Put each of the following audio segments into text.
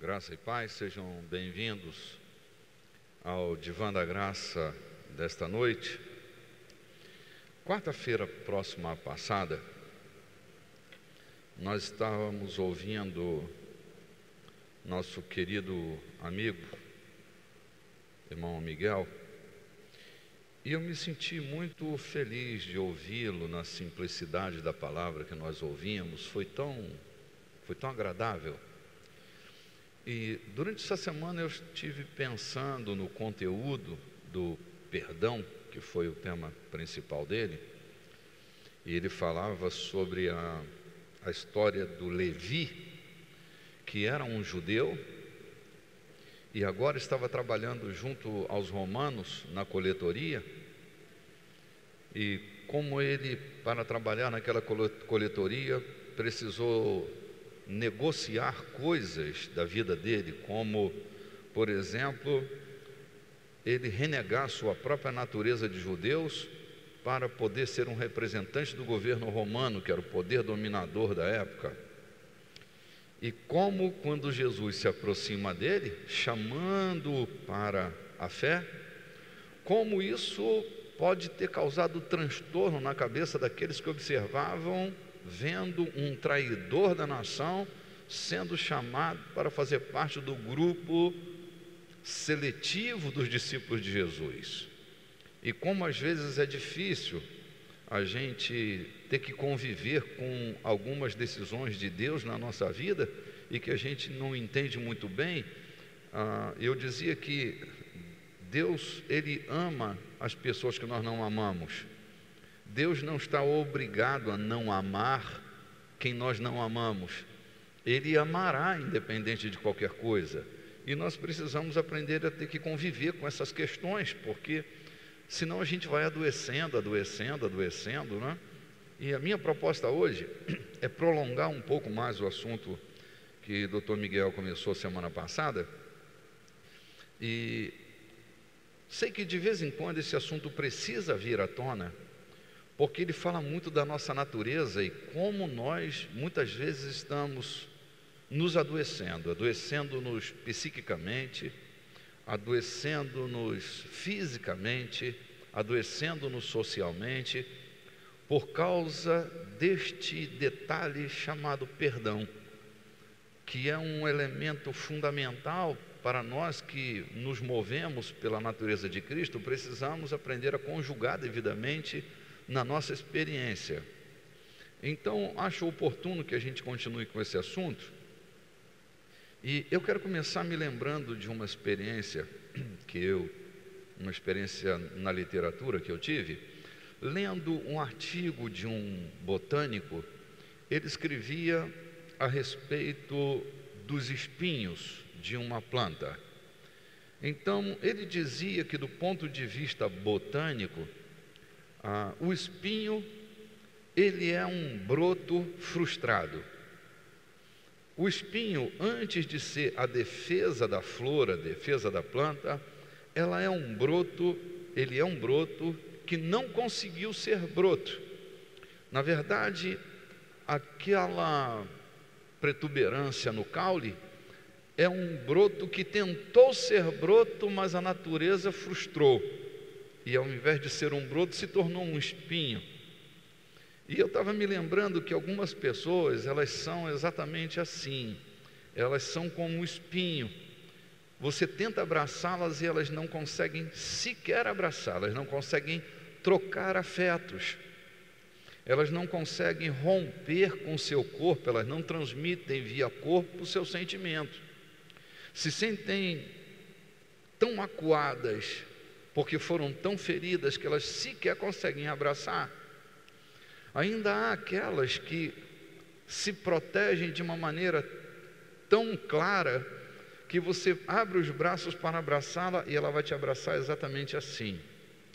Graça e paz, sejam bem-vindos ao Divã da Graça desta noite. Quarta-feira próxima passada, nós estávamos ouvindo nosso querido amigo, irmão Miguel, e eu me senti muito feliz de ouvi-lo na simplicidade da palavra que nós ouvimos. Foi tão agradável. E durante essa semana eu estive pensando no conteúdo do perdão, que foi o tema principal dele, e ele falava sobre a história do Levi, que era um judeu e agora estava trabalhando junto aos romanos na coletoria, e como ele, para trabalhar naquela coletoria, precisou negociar coisas da vida dele, como, por exemplo, ele renegar sua própria natureza de judeus para poder ser um representante do governo romano, que era o poder dominador da época. E como, quando Jesus se aproxima dele, chamando-o para a fé, como isso pode ter causado transtorno na cabeça daqueles que observavam, vendo um traidor da nação sendo chamado para fazer parte do grupo seletivo dos discípulos de Jesus. E como às vezes é difícil a gente ter que conviver com algumas decisões de Deus na nossa vida e que a gente não entende muito bem. Eu dizia que Deus, Ele ama as pessoas que nós não amamos. Deus não está obrigado a não amar quem nós não amamos. Ele amará independente de qualquer coisa. E nós precisamos aprender a ter que conviver com essas questões, porque senão a gente vai adoecendo, né? E a minha proposta hoje é prolongar um pouco mais o assunto que o Dr. Miguel começou semana passada. E sei que de vez em quando esse assunto precisa vir à tona, porque ele fala muito da nossa natureza e como nós muitas vezes estamos nos adoecendo-nos psiquicamente, adoecendo-nos fisicamente, adoecendo-nos socialmente, por causa deste detalhe chamado perdão, que é um elemento fundamental para nós que nos movemos pela natureza de Cristo. Precisamos aprender a conjugar devidamente na nossa experiência. Então, acho oportuno que a gente continue com esse assunto. E eu quero começar me lembrando de uma experiência uma experiência na literatura que eu tive, lendo um artigo de um botânico. Ele escrevia a respeito dos espinhos de uma planta. Então, ele dizia que do ponto de vista botânico, o espinho, ele é um broto frustrado. O espinho, antes de ser a defesa da flor, a defesa da planta, ele é um broto que não conseguiu ser broto. Na verdade, aquela protuberância no caule é um broto que tentou ser broto, mas a natureza frustrou. E ao invés de ser um broto, se tornou um espinho. E eu estava me lembrando que algumas pessoas, elas são exatamente assim. Elas são como um espinho. Você tenta abraçá-las e elas não conseguem sequer abraçar, elas não conseguem trocar afetos. Elas não conseguem romper com o seu corpo, elas não transmitem via corpo o seu sentimento. Se sentem tão acuadas, porque foram tão feridas que elas sequer conseguem abraçar. Ainda há aquelas que se protegem de uma maneira tão clara que você abre os braços para abraçá-la e ela vai te abraçar exatamente assim.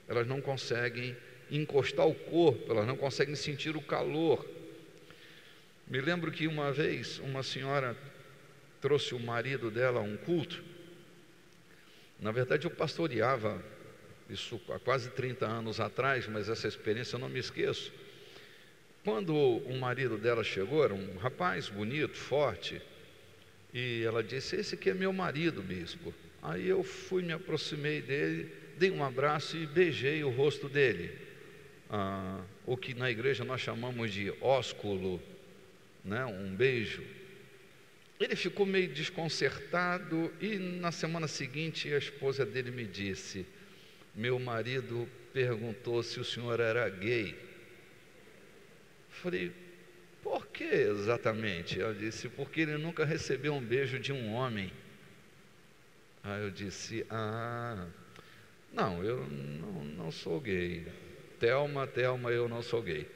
Elas não conseguem encostar o corpo, elas não conseguem sentir o calor. Me lembro que uma vez uma senhora trouxe o marido dela a um culto. Na verdade eu pastoreava isso há quase 30 anos atrás, mas essa experiência eu não me esqueço. Quando o marido dela chegou, era um rapaz bonito, forte, E ela disse: esse aqui é meu marido, bispo. Aí eu fui, me aproximei dele, dei um abraço e beijei o rosto dele. O que na igreja nós chamamos de ósculo, né? Um beijo. Ele ficou meio desconcertado e na semana seguinte a esposa dele me disse: meu marido perguntou se o senhor era gay. Falei: por que exatamente? Ela disse: porque ele nunca recebeu um beijo de um homem. Aí eu disse: não, eu não sou gay. Thelma, eu não sou gay.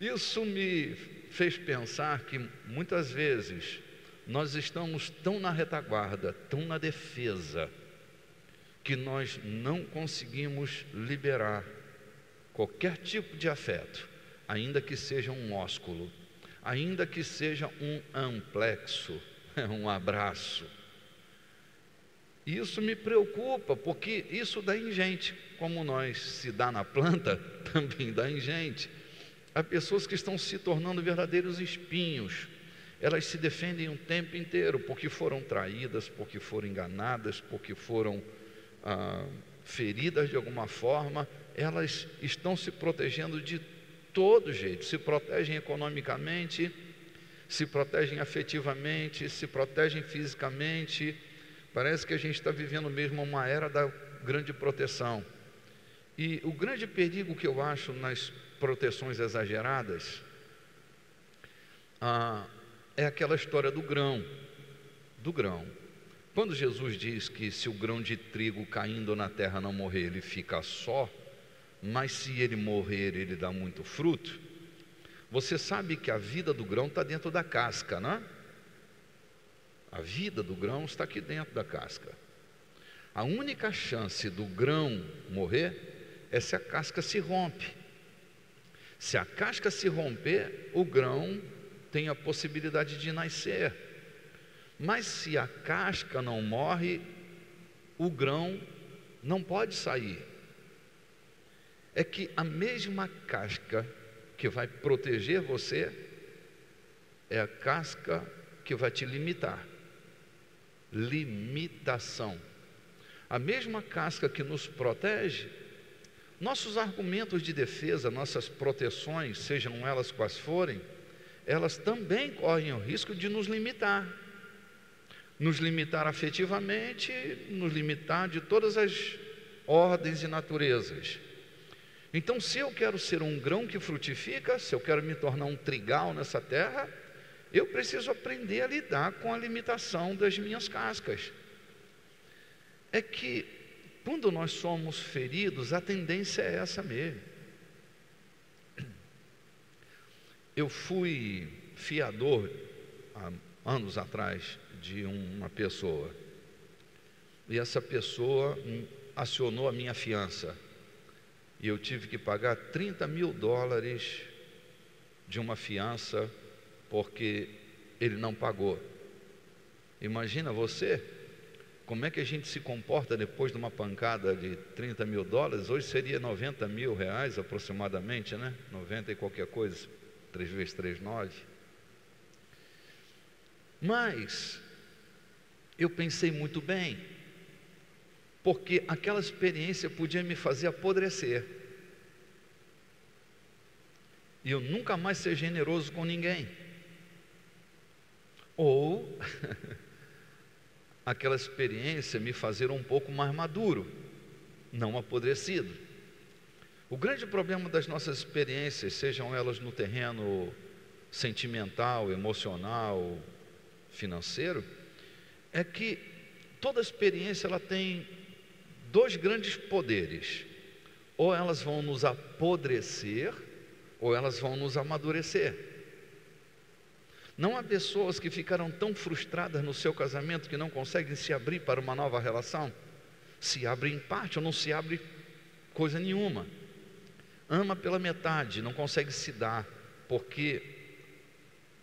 Isso me fez pensar que muitas vezes nós estamos tão na retaguarda, tão na defesa, que nós não conseguimos liberar qualquer tipo de afeto, ainda que seja um ósculo, ainda que seja um amplexo, um abraço. Isso me preocupa, porque isso dá em gente, como nós se dá na planta, também dá em gente. Há pessoas que estão se tornando verdadeiros espinhos. Elas se defendem o tempo inteiro, porque foram traídas, porque foram enganadas, porque foram feridas de alguma forma. Elas estão se protegendo de todo jeito, se protegem economicamente, se protegem afetivamente, se protegem fisicamente. Parece que a gente está vivendo mesmo uma era da grande proteção. E o grande perigo que eu acho nas proteções exageradas é aquela história do grão. Quando Jesus diz que se o grão de trigo caindo na terra não morrer, ele fica só, mas se ele morrer, ele dá muito fruto. Você sabe que a vida do grão está dentro da casca, não é? A vida do grão está aqui dentro da casca. A única chance do grão morrer é se a casca se rompe. Se a casca se romper, o grão tem a possibilidade de nascer. Mas se a casca não morre, o grão não pode sair. É que a mesma casca que vai proteger você é a casca que vai te limitar. Limitação. A mesma casca que nos protege, nossos argumentos de defesa, nossas proteções, sejam elas quais forem, elas também correm o risco de nos limitar afetivamente, nos limitar de todas as ordens e naturezas. Então, se eu quero ser um grão que frutifica, se eu quero me tornar um trigal nessa terra, eu preciso aprender a lidar com a limitação das minhas cascas. É que quando nós somos feridos, a tendência é essa mesmo. Eu fui fiador há anos atrás de uma pessoa, e essa pessoa acionou a minha fiança, e eu tive que pagar $30 mil de uma fiança, porque ele não pagou. Imagina você, como é que a gente se comporta depois de uma pancada de $30 mil? Hoje seria R$90 mil aproximadamente, né? 90 e qualquer coisa, 3 vezes 3, 9. Mas eu pensei muito bem, porque aquela experiência podia me fazer apodrecer, e eu nunca mais ser generoso com ninguém. Ou aquela experiência me fazer um pouco mais maduro, não apodrecido. O grande problema das nossas experiências, sejam elas no terreno sentimental, emocional, financeiro, é que toda experiência ela tem dois grandes poderes: ou elas vão nos apodrecer, ou elas vão nos amadurecer. Não há pessoas que ficaram tão frustradas no seu casamento que não conseguem se abrir para uma nova relação? Se abre em parte ou não se abre coisa nenhuma. Ama pela metade, não consegue se dar, porque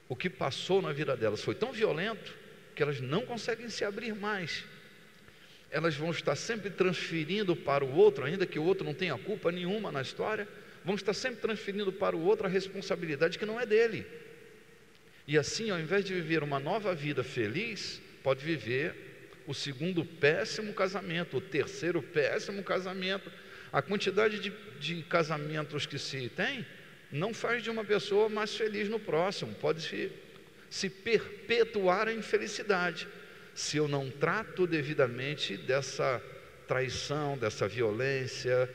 o que passou na vida delas foi tão violento que elas não conseguem se abrir mais. Elas vão estar sempre transferindo para o outro, ainda que o outro não tenha culpa nenhuma na história, vão estar sempre transferindo para o outro a responsabilidade que não é dele. E assim, ao invés de viver uma nova vida feliz, pode viver o segundo péssimo casamento, o terceiro péssimo casamento. A quantidade de casamentos que se tem não faz de uma pessoa mais feliz no próximo, pode se perpetuar a infelicidade, se eu não trato devidamente dessa traição, dessa violência,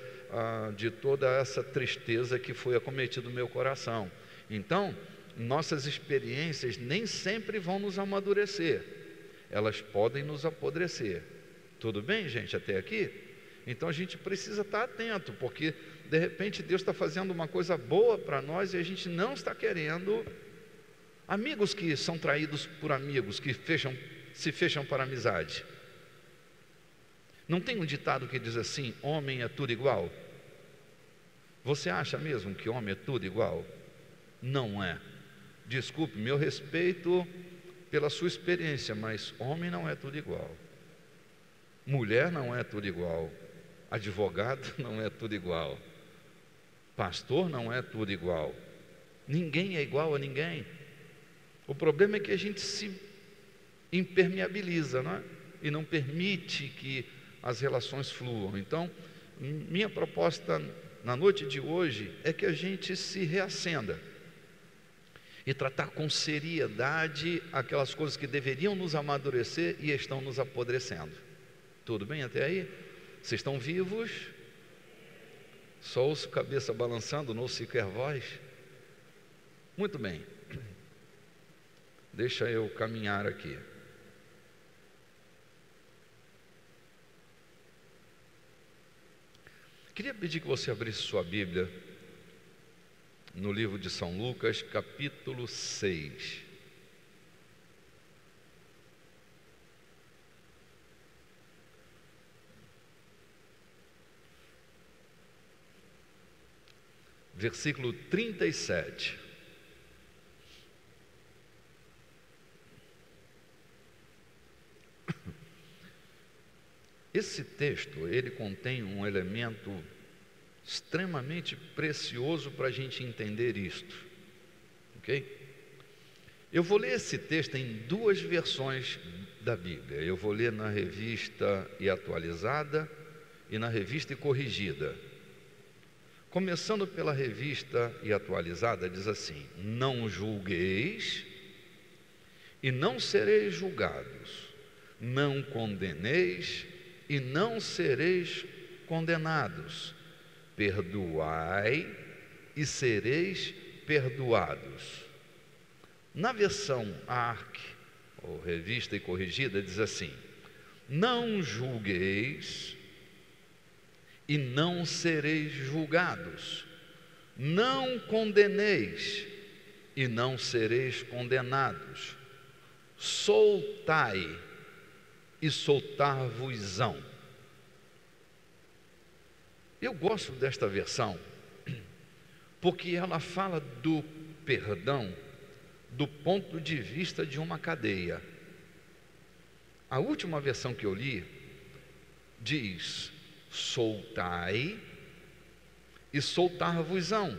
de toda essa tristeza que foi acometida no meu coração. Então, nossas experiências nem sempre vão nos amadurecer, elas podem nos apodrecer. Tudo bem, gente, até aqui? Então a gente precisa estar atento, porque de repente Deus está fazendo uma coisa boa para nós e a gente não está querendo. Amigos que são traídos por amigos, que se fecham para a amizade. Não tem um ditado que diz assim: homem é tudo igual? Você acha mesmo que homem é tudo igual? Não é. Desculpe, meu respeito pela sua experiência, mas homem não é tudo igual. Mulher não é tudo igual. Advogado não é tudo igual. Pastor não é tudo igual. Ninguém é igual a ninguém. O problema é que a gente se impermeabiliza, não é? E não permite que as relações fluam. Então, minha proposta na noite de hoje é que a gente se reacenda e tratar com seriedade aquelas coisas que deveriam nos amadurecer e estão nos apodrecendo. Tudo bem até aí? Vocês estão vivos? Só ouço cabeça balançando, não ouço sequer voz. Muito bem. Deixa eu caminhar aqui. Queria pedir que você abrisse sua Bíblia no livro de São Lucas, capítulo 6. Versículo 37. Esse texto, ele contém um elemento extremamente precioso para a gente entender isto, ok? Eu vou ler esse texto em duas versões da Bíblia. Eu vou ler na Revista e Atualizada e na Revista e Corrigida. Começando pela Revista e Atualizada, diz assim: não julgueis e não sereis julgados, não condeneis e não sereis condenados, perdoai e sereis perdoados. Na versão ARC, ou Revista e Corrigida, diz assim: não julgueis e não sereis julgados, não condeneis e não sereis condenados, soltai e soltar-vos-ão. Eu gosto desta versão porque ela fala do perdão do ponto de vista de uma cadeia. A última versão que eu li diz: soltai e soltar-vos-ão.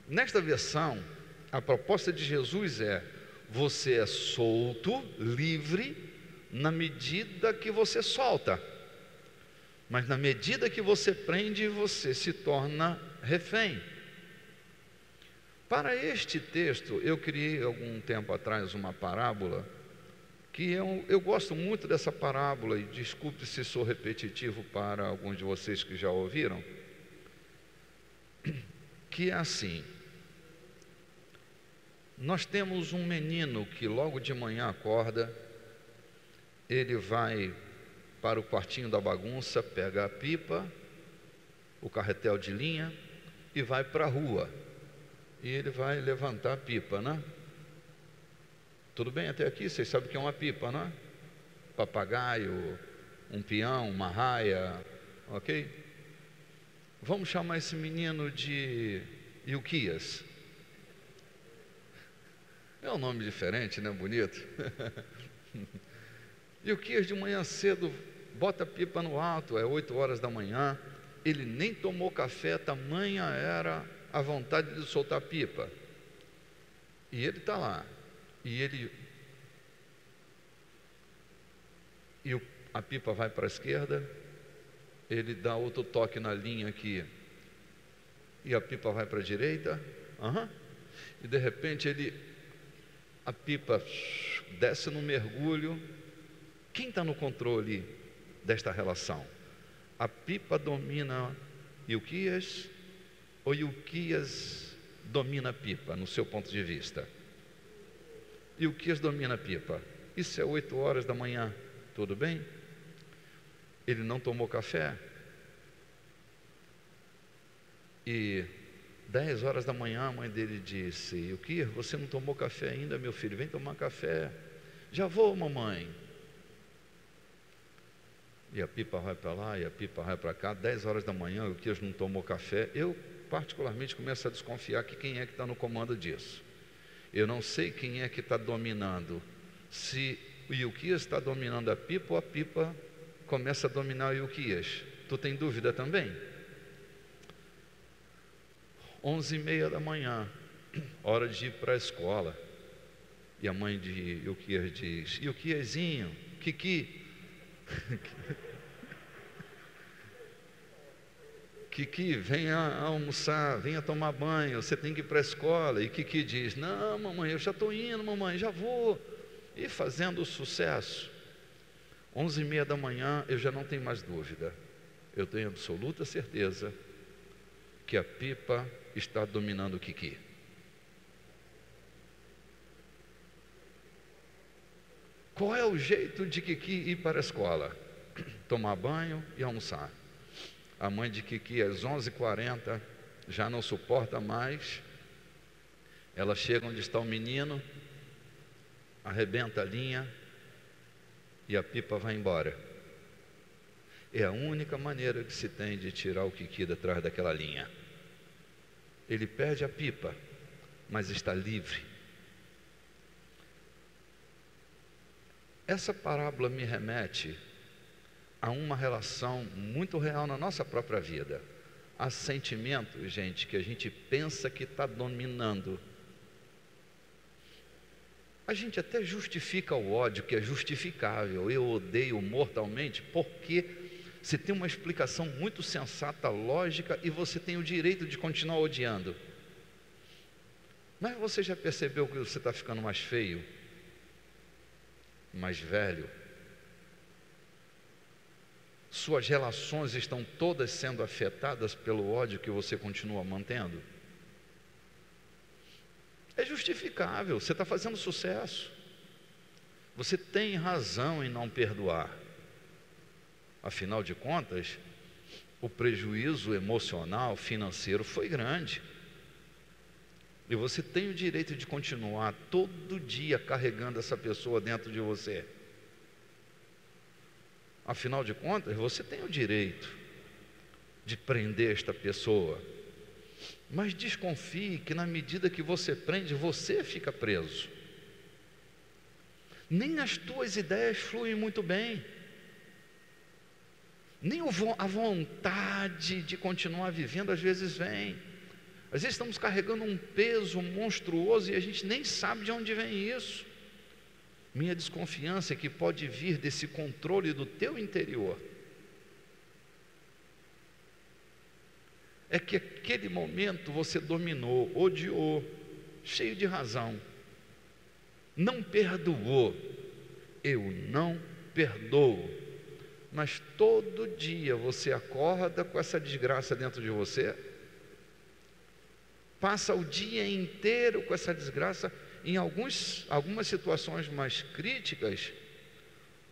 Nesta versão, a proposta de Jesus é: você é solto, livre, na medida que você solta. Mas na medida que você prende, você se torna refém. Para este texto, eu criei algum tempo atrás uma parábola, que eu gosto muito dessa parábola, e desculpe se sou repetitivo para alguns de vocês que já ouviram, que é assim: nós temos um menino que logo de manhã acorda, ele vai para o quartinho da bagunça, pega a pipa, o carretel de linha e vai para a rua. E ele vai levantar a pipa, né? Tudo bem até aqui? Vocês sabem o que é uma pipa, né? Papagaio, um peão, uma raia, ok? Vamos chamar esse menino de Ilquias. É um nome diferente, né? Bonito. Ilquias de manhã cedo bota a pipa no alto, é 8 horas da manhã, ele nem tomou café, tamanha era a vontade de soltar a pipa. E ele está lá. A pipa vai para a esquerda, ele dá outro toque na linha aqui, e a pipa vai para a direita, e de repente a pipa desce no mergulho. Quem está no controle desta relação? A pipa domina Ilquias ou Ilquias domina a pipa, no seu ponto de vista? Ilquias domina a pipa. Isso é 8 horas da manhã, tudo bem? Ele não tomou café. E 10 horas da manhã a mãe dele disse: Ilquias, você não tomou café ainda, meu filho? Vem tomar café. Já vou, mamãe. E a pipa vai para lá e a pipa vai para cá. 10 horas da manhã, o Ilquias não tomou café. Eu particularmente começo a desconfiar que quem é que está no comando disso. Eu não sei quem é que está dominando. Se o Ilquias está dominando a pipa ou a pipa começa a dominar o Ilquias. Tu tem dúvida também? 11h30 da manhã, hora de ir para a escola. E a mãe de Ilquias diz: Ilquiazinho, Kiki, Kiki, venha almoçar, venha tomar banho, você tem que ir para a escola. E Kiki diz: não, mamãe, eu já estou indo, mamãe, já vou. E fazendo sucesso. 11h30 da manhã, eu já não tenho mais dúvida. Eu tenho absoluta certeza que a pipa está dominando o Kiki. Qual é o jeito de Kiki ir para a escola? Tomar banho e almoçar. A mãe de Kiki, às 11h40, já não suporta mais. Ela chega onde está o menino, arrebenta a linha e a pipa vai embora. É a única maneira que se tem de tirar o Kiki de trás daquela linha. Ele perde a pipa, mas está livre. Essa parábola me remete a uma relação muito real na nossa própria vida. Há sentimentos, gente, que a gente pensa que está dominando. A gente até justifica o ódio, que é justificável. Eu odeio mortalmente porque você tem uma explicação muito sensata, lógica, e você tem o direito de continuar odiando. Mas você já percebeu que você está ficando mais feio? Mais velho? Suas relações estão todas sendo afetadas pelo ódio que você continua mantendo? É justificável, você está fazendo sucesso. Você tem razão em não perdoar. Afinal de contas, o prejuízo emocional, financeiro foi grande. E você tem o direito de continuar todo dia carregando essa pessoa dentro de você. Afinal de contas, você tem o direito de prender esta pessoa. Mas desconfie que na medida que você prende, você fica preso. Nem as tuas ideias fluem muito bem. Nem a vontade de continuar vivendo às vezes vem. Às vezes estamos carregando um peso monstruoso e a gente nem sabe de onde vem isso. Minha desconfiança é que pode vir desse controle do teu interior. É que aquele momento você dominou, odiou, cheio de razão, não perdoou. Eu não perdoo. Mas todo dia você acorda com essa desgraça dentro de você, passa o dia inteiro com essa desgraça. Em algumas situações mais críticas,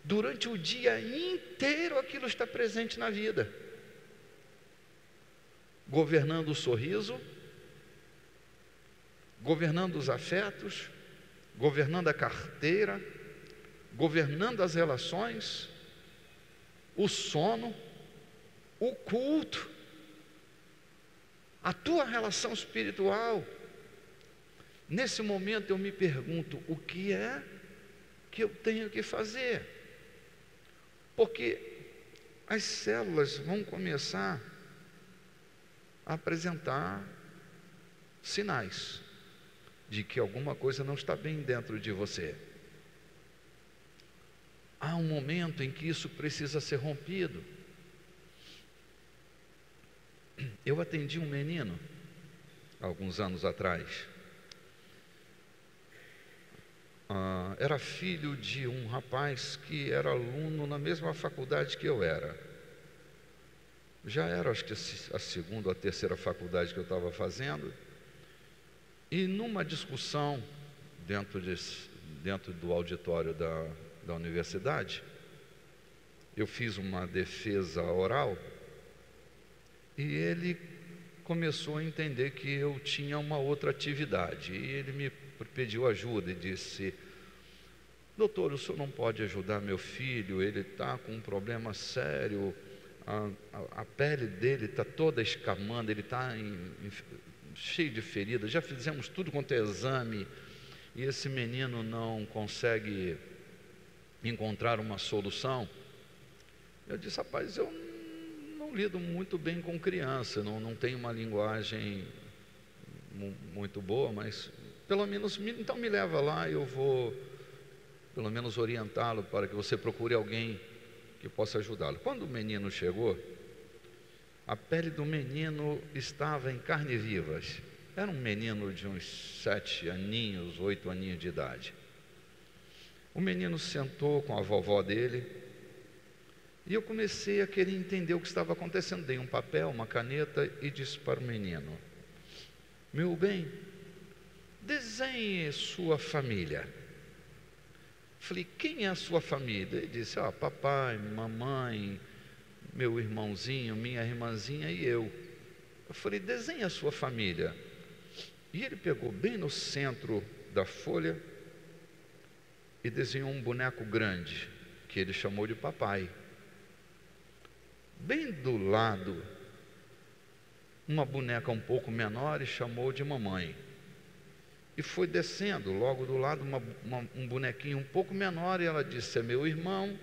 durante o dia inteiro aquilo está presente na vida, governando o sorriso, governando os afetos, governando a carteira, governando as relações, o sono, o culto, a tua relação espiritual. Nesse momento eu me pergunto, o que é que eu tenho que fazer? Porque as células vão começar a apresentar sinais. de que alguma coisa não está bem dentro de você. Há um momento em que isso precisa ser rompido. Eu atendi um menino, alguns anos atrás. Era filho de um rapaz que era aluno na mesma faculdade que eu era. Já era, acho que a segunda ou a terceira faculdade que eu estava fazendo. E numa discussão dentro do auditório da universidade, eu fiz uma defesa oral e ele começou a entender que eu tinha uma outra atividade. E ele me pediu ajuda e disse: doutor, o senhor não pode ajudar meu filho? Ele está com um problema sério, a pele dele está toda escamando, ele está cheio de feridas, já fizemos tudo quanto é exame, e esse menino não consegue encontrar uma solução. Eu disse: rapaz, eu não lido muito bem com criança, não tenho uma linguagem muito boa, mas pelo menos, então me leva lá, eu vou pelo menos orientá-lo para que você procure alguém que possa ajudá-lo. Quando o menino chegou, a pele do menino estava em carne vivas. Era um menino de uns 7 aninhos, 8 aninhos de idade. O menino sentou com a vovó dele e eu comecei a querer entender o que estava acontecendo. Dei um papel, uma caneta e disse para o menino: meu bem, desenhe sua família. Falei: quem é a sua família? Ele disse: papai, mamãe, meu irmãozinho, minha irmãzinha e eu. Eu falei: desenhe a sua família. E ele pegou bem no centro da folha e desenhou um boneco grande, que ele chamou de papai. Bem do lado, uma boneca um pouco menor e chamou de mamãe. E foi descendo, logo do lado, um bonequinho um pouco menor, e ela disse: é meu irmão.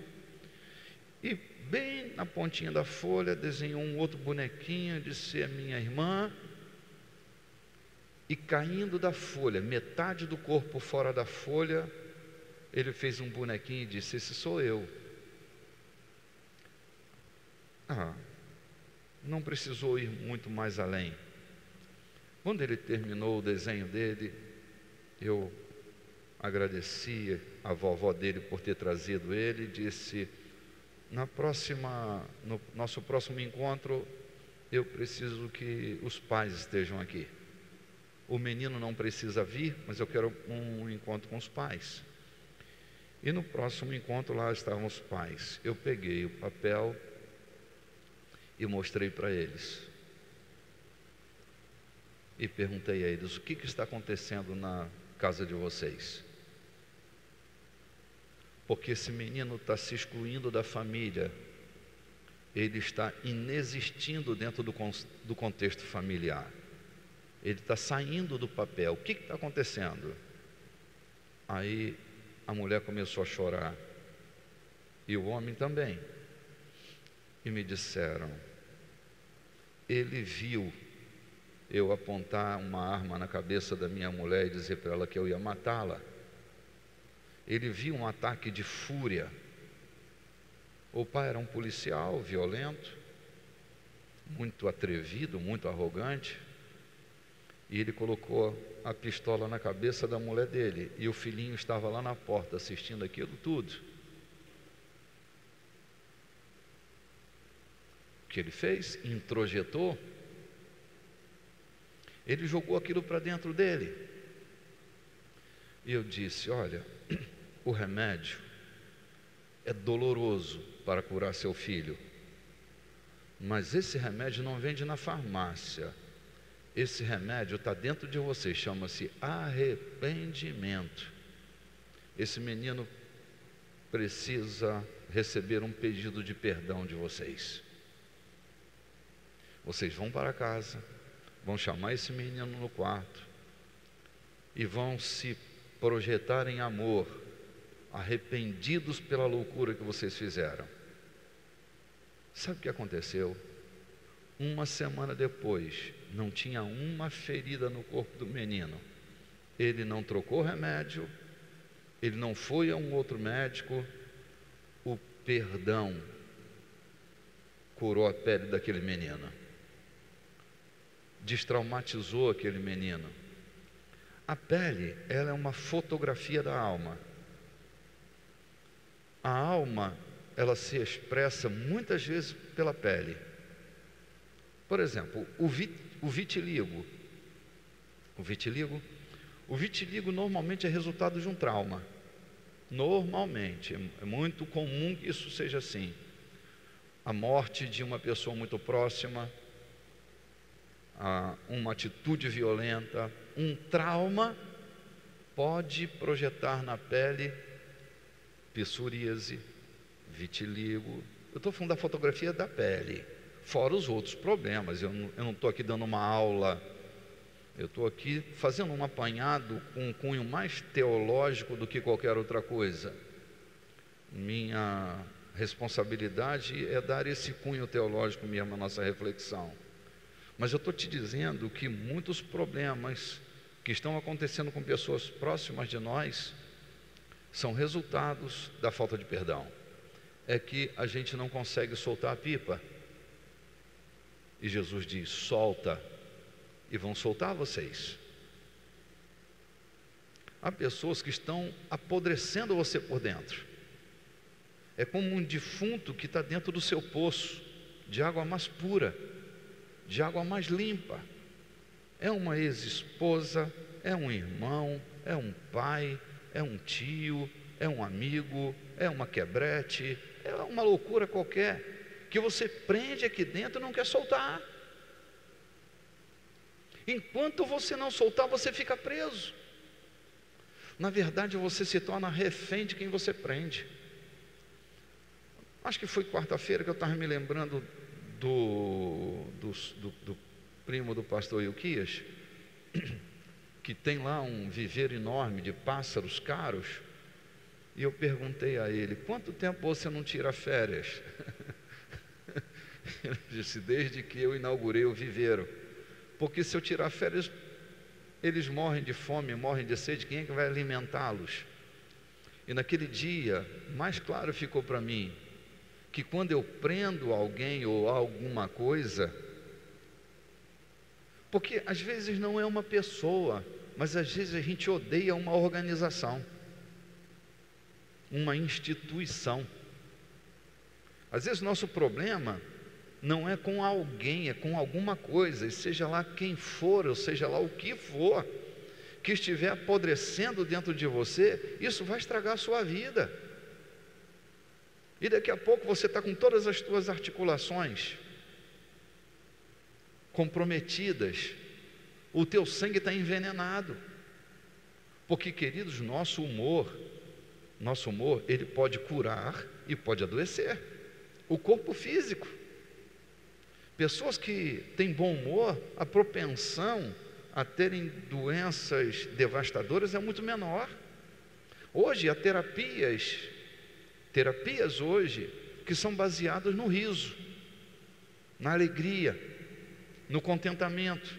E bem na pontinha da folha, desenhou um outro bonequinho, disse: é minha irmã. E caindo da folha, metade do corpo fora da folha, ele fez um bonequinho e disse: esse sou eu. Não precisou ir muito mais além. Quando ele terminou o desenho dele, eu agradeci a vovó dele por ter trazido ele e disse: no nosso próximo encontro, eu preciso que os pais estejam aqui. O menino não precisa vir, mas eu quero um encontro com os pais. E no próximo encontro lá estavam os pais. Eu peguei o papel e mostrei para eles. E perguntei a eles: o que está acontecendo na casa de vocês? Porque esse menino está se excluindo da família, ele está inexistindo dentro do contexto familiar, ele está saindo do papel. O que está acontecendo? Aí a mulher começou a chorar, e o homem também, e me disseram: ele viu eu apontar uma arma na cabeça da minha mulher e dizer para ela que eu ia matá-la. Ele viu um ataque de fúria. O pai era um policial violento, muito atrevido, muito arrogante, e ele colocou a pistola na cabeça da mulher dele, e o filhinho estava lá na porta assistindo aquilo tudo. O que ele fez? Introjetou. Ele jogou aquilo para dentro dele. E eu disse: olha, o remédio é doloroso para curar seu filho, mas esse remédio não vende na farmácia. Esse remédio está dentro de você, chama-se arrependimento. Esse menino precisa receber um pedido de perdão de vocês. Vocês vão para casa, vão chamar esse menino no quarto e vão se projetar em amor, arrependidos pela loucura que vocês fizeram. Sabe o que aconteceu? Uma semana depois, não tinha uma ferida no corpo do menino. ele não trocou remédio, ele não foi a um outro médico. O perdão curou a pele daquele menino, destraumatizou aquele menino. A pele, ela é uma fotografia da alma. A alma, ela se expressa muitas vezes pela pele. Por exemplo, o vitiligo. O vitiligo normalmente é resultado de um trauma. Normalmente, é muito comum que isso seja assim. A morte de uma pessoa muito próxima, uma atitude violenta, um trauma pode projetar na pele psoríase, vitiligo. Eu estou falando da fotografia da pele, fora os outros problemas. Eu não estou aqui dando uma aula, eu estou aqui fazendo um apanhado com um cunho mais teológico do que qualquer outra coisa. Minha responsabilidade é dar esse cunho teológico mesmo à nossa reflexão. Mas eu estou te dizendo que muitos problemas que estão acontecendo com pessoas próximas de nós são resultados da falta de perdão. É que a gente não consegue soltar a pipa. E Jesus diz: solta, e vão soltar vocês. Há pessoas que estão apodrecendo você por dentro. É como um defunto que está dentro do seu poço de água mais pura, de água mais limpa. É uma ex-esposa, é um irmão, é um pai, é um tio, é um amigo, é uma quebrete, é uma loucura qualquer, que você prende aqui dentro e não quer soltar. Enquanto você não soltar, você fica preso. Na verdade, você se torna refém de quem você prende. Acho que foi quarta-feira que eu estava me lembrando do primo do pastor Ilquias, que tem lá um viveiro enorme de pássaros caros, e eu perguntei a ele: quanto tempo você não tira férias? Ele disse: desde que eu inaugurei o viveiro, porque se eu tirar férias, eles morrem de fome, morrem de sede, quem é que vai alimentá-los? E naquele dia, mais claro ficou para mim, que quando eu prendo alguém ou alguma coisa, porque às vezes não é uma pessoa, mas às vezes a gente odeia uma organização, uma instituição. Às vezes nosso problema não é com alguém, é com alguma coisa, e seja lá quem for, ou seja lá o que for, que estiver apodrecendo dentro de você, isso vai estragar a sua vida. E daqui a pouco você está com todas as suas articulações comprometidas, o teu sangue está envenenado. Porque, queridos, nosso humor, ele pode curar e pode adoecer o corpo físico. Pessoas que têm bom humor, a propensão a terem doenças devastadoras é muito menor. Hoje há terapias hoje que são baseadas no riso, na alegria, no contentamento.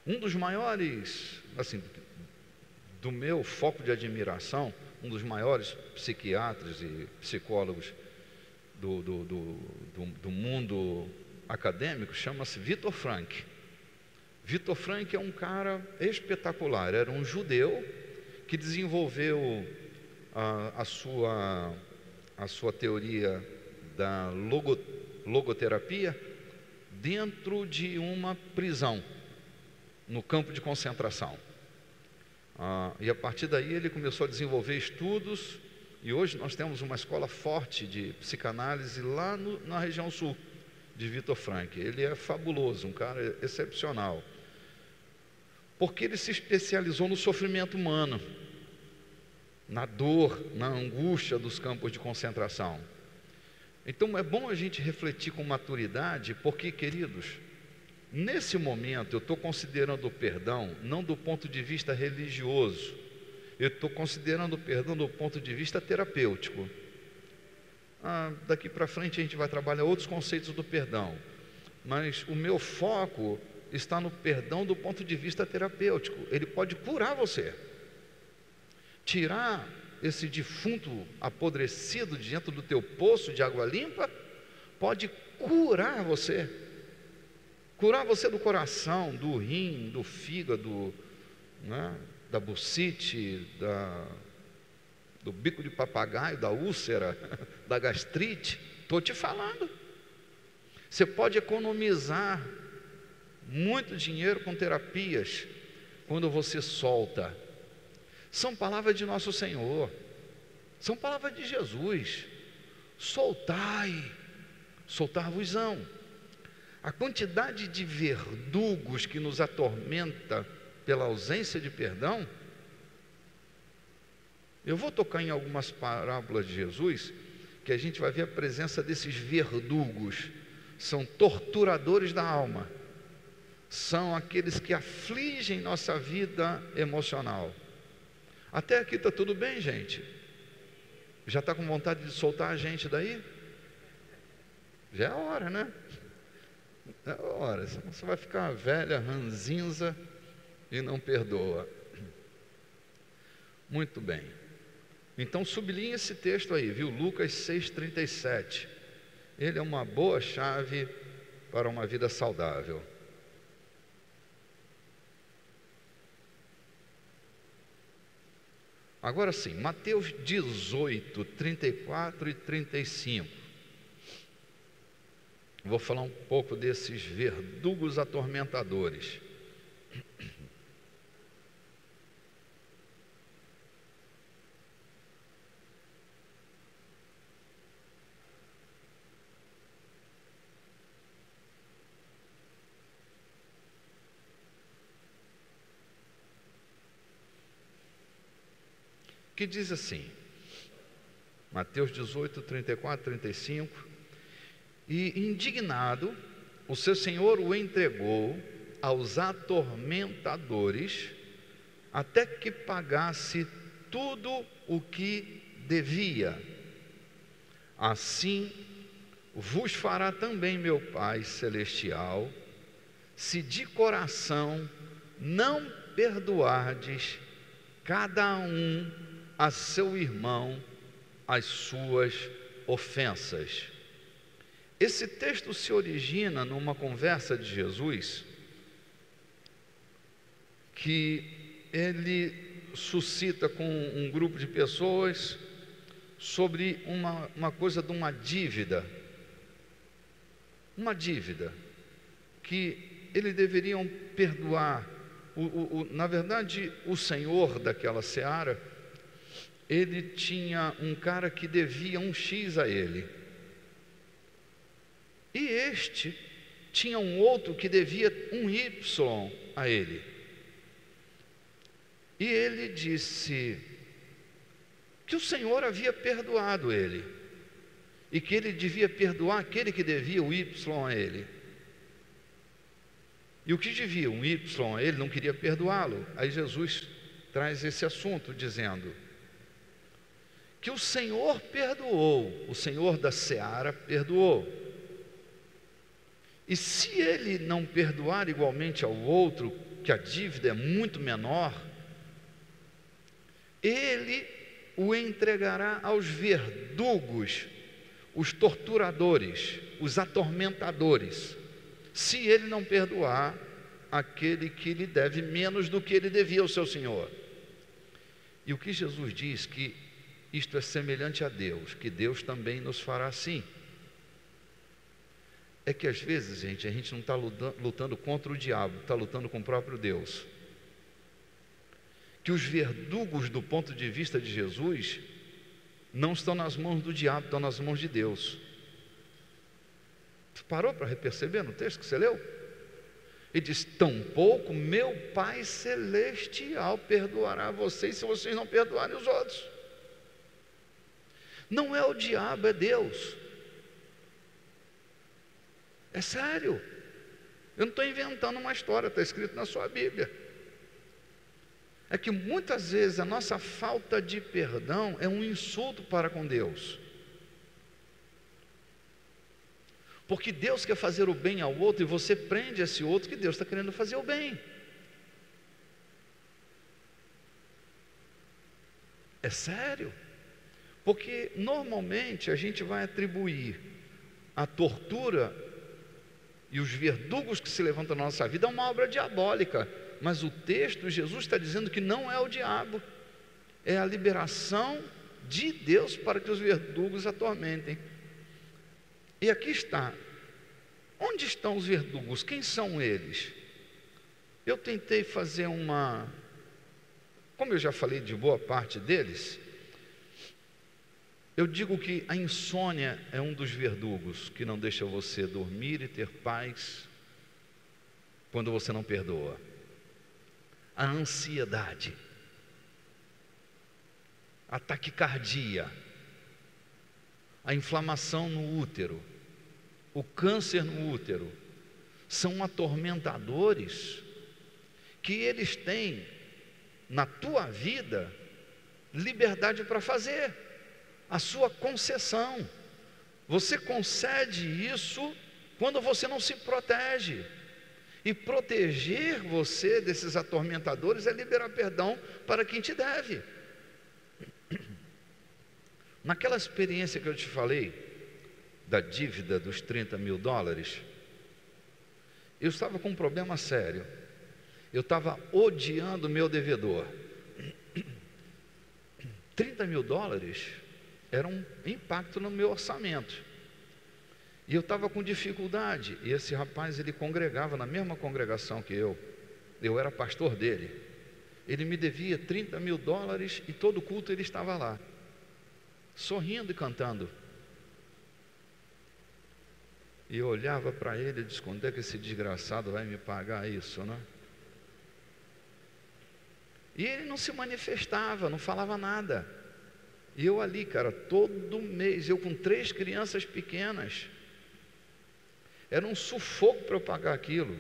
Um dos maiores, assim, do meu foco de admiração, um dos maiores psiquiatras e psicólogos do mundo acadêmico, chama-se Viktor Frankl. Viktor Frankl é um cara espetacular. Era um judeu que desenvolveu a sua teoria da logoterapia dentro de uma prisão, no campo de concentração. E a partir daí ele começou a desenvolver estudos, e hoje nós temos uma escola forte de psicanálise lá na região sul de Viktor Frankl. Ele é fabuloso, um cara excepcional, porque ele se especializou no sofrimento humano, na dor, na angústia dos campos de concentração. Então é bom a gente refletir com maturidade, porque, queridos, nesse momento eu estou considerando o perdão não do ponto de vista religioso, eu estou considerando o perdão do ponto de vista terapêutico. Daqui para frente a gente vai trabalhar outros conceitos do perdão, mas o meu foco está no perdão do ponto de vista terapêutico. Ele pode curar você, tirar esse defunto apodrecido de dentro do teu poço de água limpa, pode curar você do coração, do rim, do fígado, né? Da bucite, do bico de papagaio, da úlcera, da gastrite. Estou te falando. Você pode economizar muito dinheiro com terapias quando você solta. São palavras de nosso Senhor, são palavras de Jesus. Soltar-vos-ão. A quantidade de verdugos que nos atormenta pela ausência de perdão. Eu vou tocar em algumas parábolas de Jesus, que a gente vai ver a presença desses verdugos. São torturadores da alma, são aqueles que afligem nossa vida emocional. Até aqui está tudo bem, gente? Já está com vontade de soltar a gente daí? Já é a hora, né? É a hora, senão você vai ficar velha, ranzinza e não perdoa. Muito bem. Então sublinhe esse texto aí, viu? Lucas 6,37. Ele é uma boa chave para uma vida saudável. Agora sim, Mateus 18, 34 e 35. Vou falar um pouco desses verdugos atormentadores. Que diz assim, Mateus 18, 34, 35, e indignado, o seu senhor o entregou aos atormentadores, até que pagasse tudo o que devia. Assim vos fará também meu Pai Celestial, se de coração não perdoardes cada um a seu irmão as suas ofensas. Esse texto se origina numa conversa de Jesus, que ele suscita com um grupo de pessoas sobre uma coisa de uma dívida que eles deveriam perdoar. Na verdade, o senhor daquela seara, ele tinha um cara que devia um X a ele, e este tinha um outro que devia um Y a ele. E ele disse que o Senhor havia perdoado ele, e que ele devia perdoar aquele que devia o Y a ele. E o que devia um Y a ele não queria perdoá-lo. Aí Jesus traz esse assunto, dizendo que o Senhor perdoou, o Senhor da seara perdoou. E se ele não perdoar igualmente ao outro, que a dívida é muito menor, ele o entregará aos verdugos, os torturadores, os atormentadores, se ele não perdoar aquele que lhe deve menos do que ele devia ao seu Senhor. E o que Jesus diz que isto é semelhante a Deus, que Deus também nos fará assim. É que às vezes, gente, a gente não está lutando contra o diabo, está lutando com o próprio Deus. Que os verdugos do ponto de vista de Jesus não estão nas mãos do diabo, estão nas mãos de Deus. Você parou para perceber no texto que você leu? Ele diz: tampouco meu Pai Celestial perdoará vocês se vocês não perdoarem os outros. Não é o diabo, é Deus. É sério. Eu não estou inventando uma história, está escrito na sua Bíblia. É que muitas vezes a nossa falta de perdão é um insulto para com Deus. Porque Deus quer fazer o bem ao outro e você prende esse outro que Deus está querendo fazer o bem. É sério. Porque normalmente a gente vai atribuir a tortura e os verdugos que se levantam na nossa vida a uma obra diabólica. Mas o texto, Jesus está dizendo que não é o diabo, é a liberação de Deus para que os verdugos atormentem. E aqui está. Onde estão os verdugos? Quem são eles? Eu tentei fazer como eu já falei de boa parte deles, eu digo que a insônia é um dos verdugos que não deixa você dormir e ter paz quando você não perdoa. A ansiedade, a taquicardia, a inflamação no útero, o câncer no útero, são atormentadores que eles têm na tua vida liberdade para fazer a sua concessão. Você concede isso quando você não se protege. E proteger você desses atormentadores é liberar perdão para quem te deve. Naquela experiência que eu te falei, da dívida dos $30.000, eu estava com um problema sério. Eu estava odiando o meu devedor. $30.000 era um impacto no meu orçamento. E eu estava com dificuldade. E esse rapaz, ele congregava na mesma congregação que eu. Eu era pastor dele. Ele me devia $30.000 e todo culto ele estava lá, sorrindo e cantando. E eu olhava para ele e disse: quando é que esse desgraçado vai me pagar isso, né? E ele não se manifestava, não falava nada. E eu ali, cara, todo mês, eu com 3 crianças pequenas, era um sufoco para eu pagar aquilo.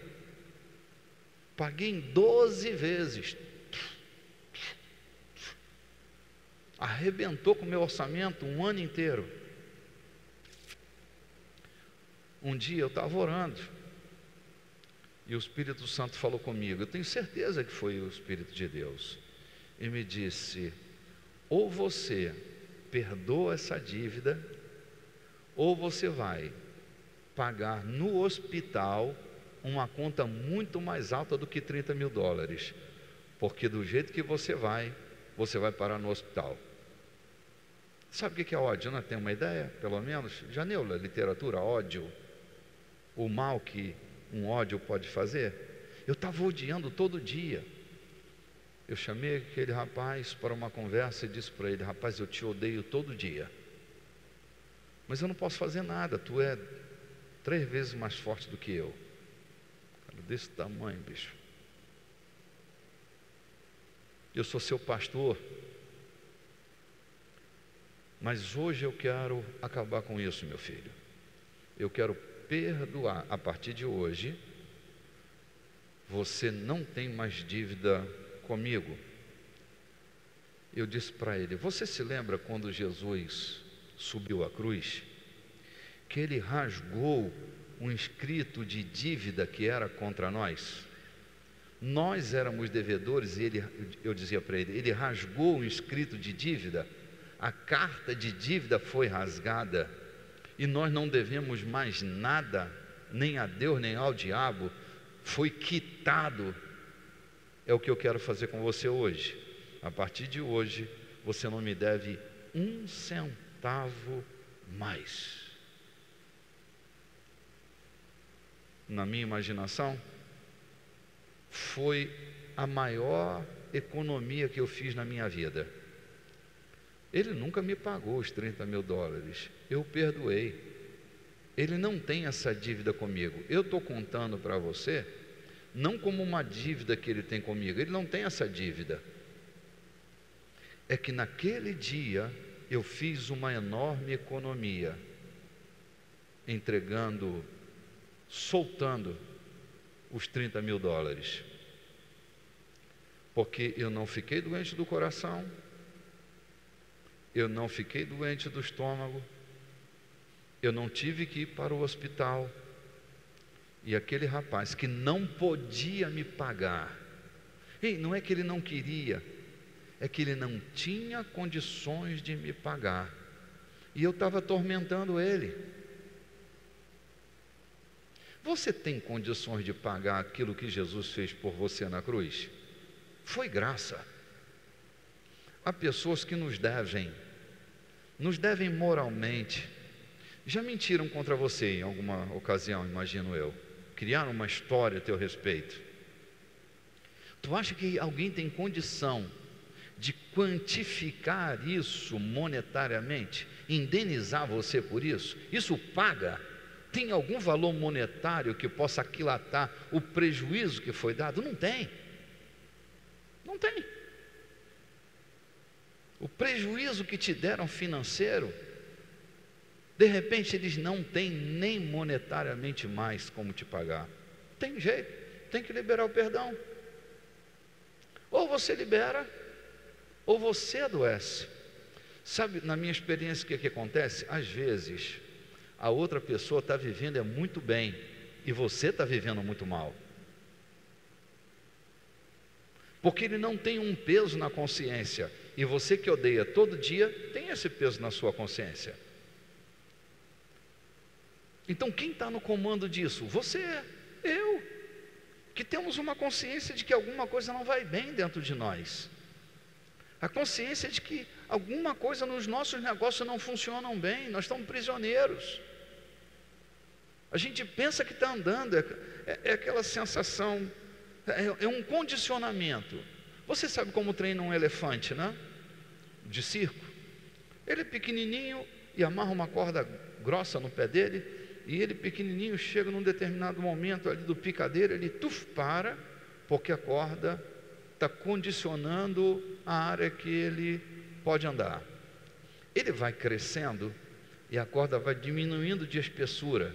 Paguei em 12 vezes. Arrebentou com o meu orçamento um ano inteiro. Um dia eu estava orando e o Espírito Santo falou comigo. Eu tenho certeza que foi o Espírito de Deus. E me disse: ou você perdoa essa dívida, ou você vai pagar no hospital uma conta muito mais alta do que $30.000, porque do jeito que você vai parar no hospital. Sabe o que é ódio? Não tem uma ideia? Pelo menos, já leu a literatura ódio? O mal que um ódio pode fazer? Eu estava odiando todo dia. Eu chamei aquele rapaz para uma conversa e disse para ele: rapaz, eu te odeio todo dia, mas eu não posso fazer nada, tu é 3 vezes mais forte do que eu. Cara, desse tamanho, bicho. Eu sou seu pastor, mas hoje eu quero acabar com isso, meu filho. Eu quero perdoar. A partir de hoje, você não tem mais dívida comigo. Eu disse para ele: você se lembra quando Jesus subiu à cruz, que ele rasgou um escrito de dívida que era contra nós? Nós éramos devedores e eu dizia para ele: ele rasgou um escrito de dívida, a carta de dívida foi rasgada e nós não devemos mais nada, nem a Deus nem ao diabo, foi quitado. É o que eu quero fazer com você hoje. A partir de hoje, você não me deve 1 centavo mais. Na minha imaginação, foi a maior economia que eu fiz na minha vida. Ele nunca me pagou os $30.000, eu perdoei. Ele não tem essa dívida comigo. Eu estou contando para você não como uma dívida que ele tem comigo, ele não tem essa dívida. É que naquele dia eu fiz uma enorme economia, soltando os $30.000, porque eu não fiquei doente do coração, eu não fiquei doente do estômago, eu não tive que ir para o hospital. E aquele rapaz que não podia me pagar, ei, não é que ele não queria, é que ele não tinha condições de me pagar. E eu estava atormentando ele. Você tem condições de pagar aquilo que Jesus fez por você na cruz? Foi graça. Há pessoas que nos devem moralmente. Já mentiram contra você em alguma ocasião, imagino eu. Criaram uma história a teu respeito. Tu acha que alguém tem condição de quantificar isso monetariamente? Indenizar você por isso? Isso paga? Tem algum valor monetário que possa aquilatar o prejuízo que foi dado? Não tem. Não tem. O prejuízo que te deram financeiro, de repente eles não têm nem monetariamente mais como te pagar. Tem jeito, tem que liberar o perdão. Ou você libera, ou você adoece. Sabe, na minha experiência, o que acontece? Às vezes, a outra pessoa está vivendo muito bem, e você está vivendo muito mal. Porque ele não tem um peso na consciência, e você que odeia todo dia, tem esse peso na sua consciência. Então quem está no comando disso? Você, eu, que temos uma consciência de que alguma coisa não vai bem dentro de nós. A consciência de que alguma coisa nos nossos negócios não funcionam bem, nós estamos prisioneiros. A gente pensa que está andando, é aquela sensação, é um condicionamento. Você sabe como treina um elefante, né? De circo? Ele é pequenininho e amarra uma corda grossa no pé dele, e ele pequenininho chega num determinado momento ali do picadeiro, ele para, porque a corda está condicionando a área que ele pode andar. Ele vai crescendo e a corda vai diminuindo de espessura,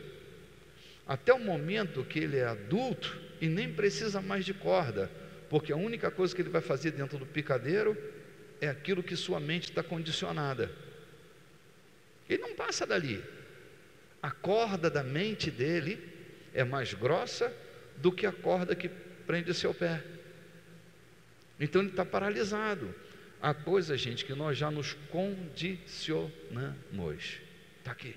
até o momento que ele é adulto e nem precisa mais de corda, porque a única coisa que ele vai fazer dentro do picadeiro é aquilo que sua mente está condicionada. Ele não passa dali. A corda da mente dele é mais grossa do que a corda que prende o seu pé. Então ele está paralisado. Há coisa, gente, que nós já nos condicionamos. Está aqui,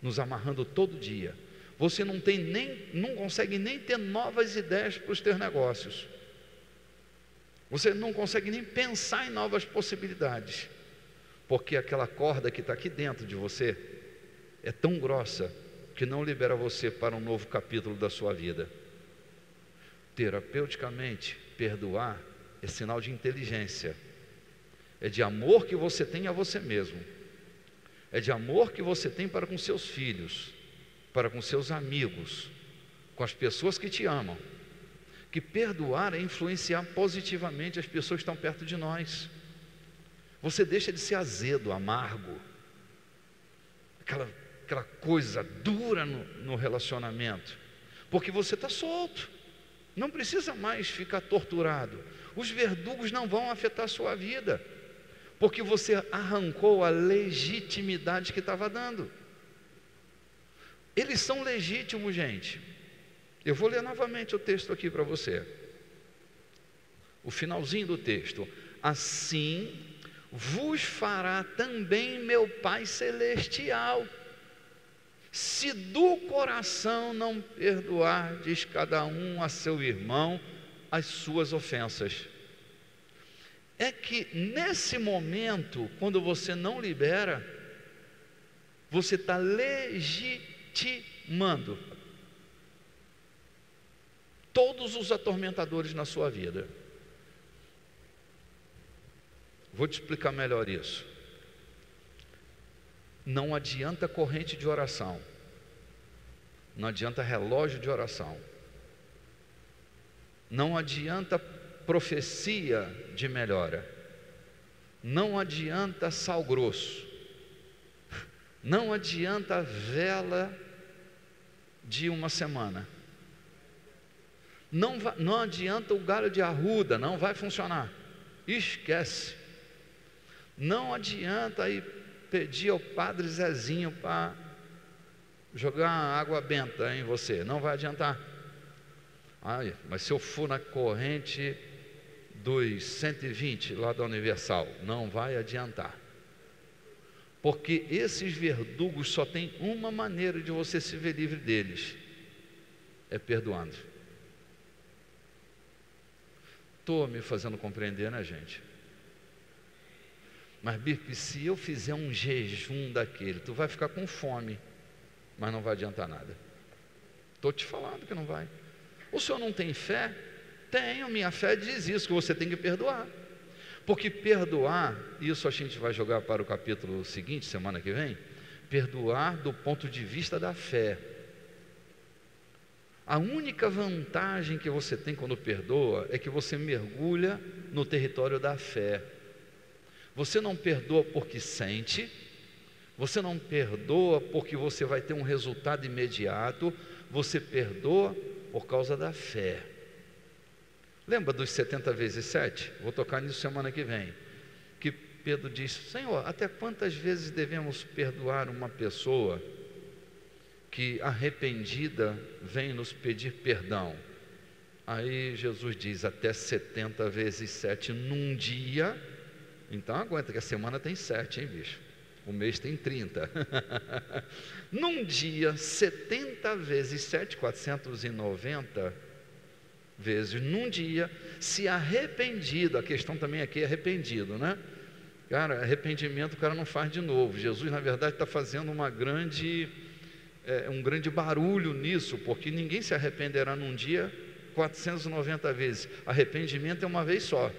nos amarrando todo dia. Você não consegue nem ter novas ideias para os teus negócios. Você não consegue nem pensar em novas possibilidades, porque aquela corda que está aqui dentro de você é tão grossa que não libera você para um novo capítulo da sua vida. Terapeuticamente, perdoar é sinal de inteligência, é de amor que você tem a você mesmo, é de amor que você tem para com seus filhos, para com seus amigos, com as pessoas que te amam. Que perdoar é influenciar positivamente as pessoas que estão perto de nós. Você deixa de ser azedo, amargo, aquela coisa dura no relacionamento, porque você está solto, não precisa mais ficar torturado. Os verdugos não vão afetar a sua vida, porque você arrancou a legitimidade que estava dando. Eles são legítimos, gente. Eu vou ler novamente o texto aqui para você, o finalzinho do texto. Assim vos fará também meu Pai Celestial, se do coração não perdoardes cada um a seu irmão as suas ofensas. É que nesse momento, quando você não libera, você está legitimando todos os atormentadores na sua vida. Vou te explicar melhor isso. Não adianta corrente de oração, não adianta relógio de oração, não adianta profecia de melhora, não adianta sal grosso, não adianta vela de uma semana, não adianta o galho de arruda, não vai funcionar, esquece. Não adianta aí pedir ao Padre Zezinho para jogar água benta em você, não vai adiantar. Ai, mas se eu for na corrente dos 120 lá da Universal, não vai adiantar. Porque esses verdugos só tem uma maneira de você se ver livre deles, é perdoando. Estou me fazendo compreender, né, gente? Mas, Birpe, se eu fizer um jejum daquele, tu vai ficar com fome, mas não vai adiantar nada. Estou te falando que não vai. O senhor não tem fé? Tenho, minha fé diz isso, que você tem que perdoar. Porque perdoar, isso a gente vai jogar para o capítulo seguinte, semana que vem, perdoar do ponto de vista da fé. A única vantagem que você tem quando perdoa é que você mergulha no território da fé. Você não perdoa porque sente, você não perdoa porque você vai ter um resultado imediato, você perdoa por causa da fé. Lembra dos 70 vezes 7? Vou tocar nisso semana que vem. Que Pedro diz: Senhor, até quantas vezes devemos perdoar uma pessoa que arrependida vem nos pedir perdão? Aí Jesus diz: até 70 vezes 7 num dia. Então aguenta que a semana tem 7, hein, bicho? O mês tem 30. Num dia, 70 vezes 7, 490 vezes num dia, se arrependido. A questão também aqui é arrependido, né? Cara, arrependimento o cara não faz de novo. Jesus, na verdade, está fazendo um grande barulho nisso, porque ninguém se arrependerá num dia 490 vezes. Arrependimento é uma vez só.